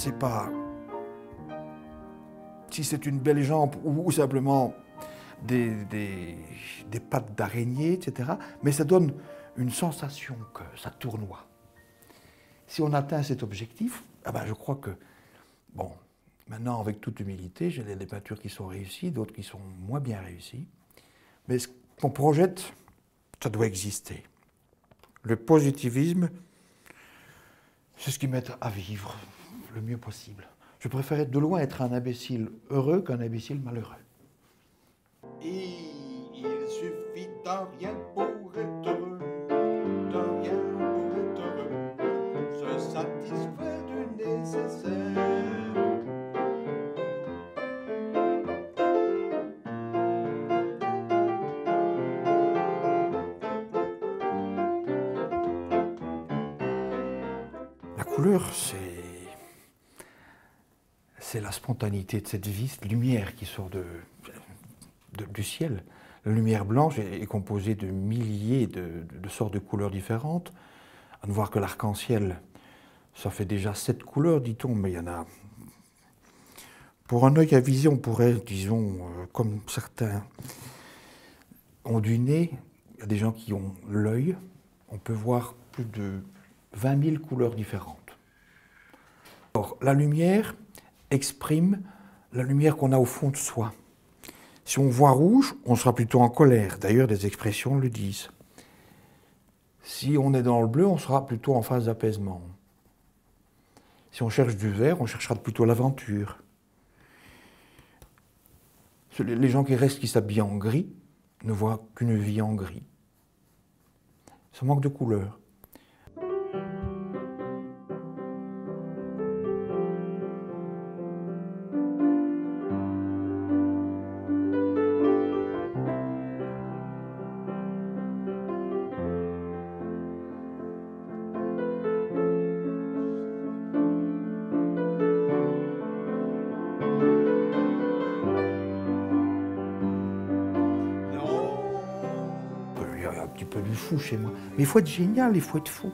sait pas si c'est une belle jambe ou simplement des pattes d'araignée, etc. Mais ça donne une sensation que ça tournoie. Si on atteint cet objectif, ah ben je crois que, bon, maintenant avec toute humilité, j'ai des peintures qui sont réussies, d'autres qui sont moins bien réussies. Mais ce qu'on projette, ça doit exister. Le positivisme, c'est ce qui m'aide à vivre le mieux possible. Je préférais de loin être un imbécile heureux qu'un imbécile malheureux. Et il suffit d'un rien pour être heureux, d'un rien pour être heureux, se satisfaire du nécessaire. La couleur, c'est la spontanéité de cette vie, cette lumière qui sort du ciel. La lumière blanche est composée de milliers de sortes de couleurs différentes. À ne voir que l'arc-en-ciel, ça fait déjà 7 couleurs, dit-on, mais il y en a... Pour un œil avisé, on pourrait, disons, comme certains ont du nez, il y a des gens qui ont l'œil, on peut voir plus de 20 000 couleurs différentes. Or, la lumière exprime la lumière qu'on a au fond de soi. Si on voit rouge, on sera plutôt en colère. D'ailleurs, des expressions le disent. Si on est dans le bleu, on sera plutôt en phase d'apaisement. Si on cherche du vert, on cherchera plutôt l'aventure. Les gens qui s'habillent en gris ne voient qu'une vie en gris. Ça manque de couleur. Il y a un petit peu du fou chez moi. Mais il faut être génial, il faut être fou.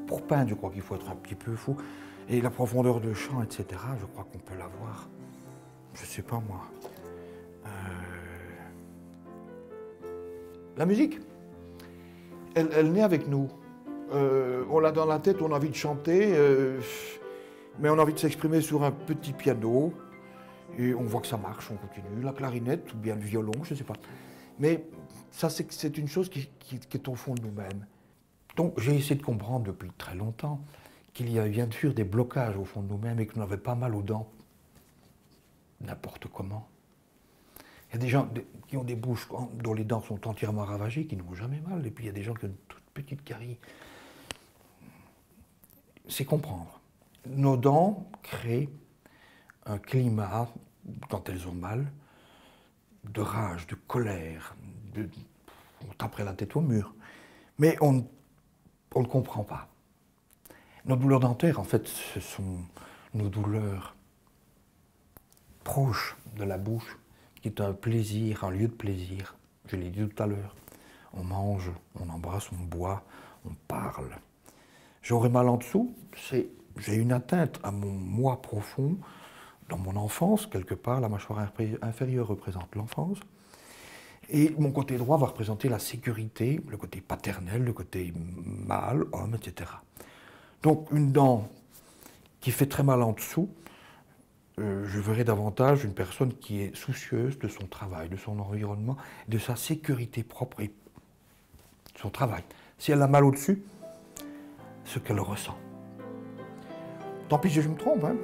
Pour peindre, je crois qu'il faut être un petit peu fou. Et la profondeur de champ, etc., je crois qu'on peut l'avoir. Je sais pas moi. La musique, elle naît avec nous. On l'a dans la tête, on a envie de chanter, mais on a envie de s'exprimer sur un petit piano. Et on voit que ça marche, on continue. La clarinette ou bien le violon, je ne sais pas. Mais ça, c'est une chose qui est au fond de nous-mêmes. Donc j'ai essayé de comprendre depuis très longtemps qu'il y a bien sûr des blocages au fond de nous-mêmes et qu'on avait pas mal aux dents. N'importe comment. Il y a des gens qui ont des bouches dont les dents sont entièrement ravagées, qui n'ont jamais mal. Et puis il y a des gens qui ont une toute petite carie. C'est comprendre. Nos dents créent un climat, quand elles ont mal, de rage, de colère. On taperait la tête au mur. Mais on ne comprend pas. Nos douleurs dentaires, en fait, ce sont nos douleurs proches de la bouche, qui est un plaisir, un lieu de plaisir. Je l'ai dit tout à l'heure. On mange, on embrasse, on boit, on parle. J'aurais mal en dessous, j'ai une atteinte à mon moi profond. Dans mon enfance, quelque part, la mâchoire inférieure représente l'enfance. Et mon côté droit va représenter la sécurité, le côté paternel, le côté mâle, homme, etc. Donc une dent qui fait très mal en dessous, je verrai davantage une personne qui est soucieuse de son travail, de son environnement, de sa sécurité propre et de son travail. Si elle a mal au-dessus, ce qu'elle ressent. Tant pis si je me trompe, hein.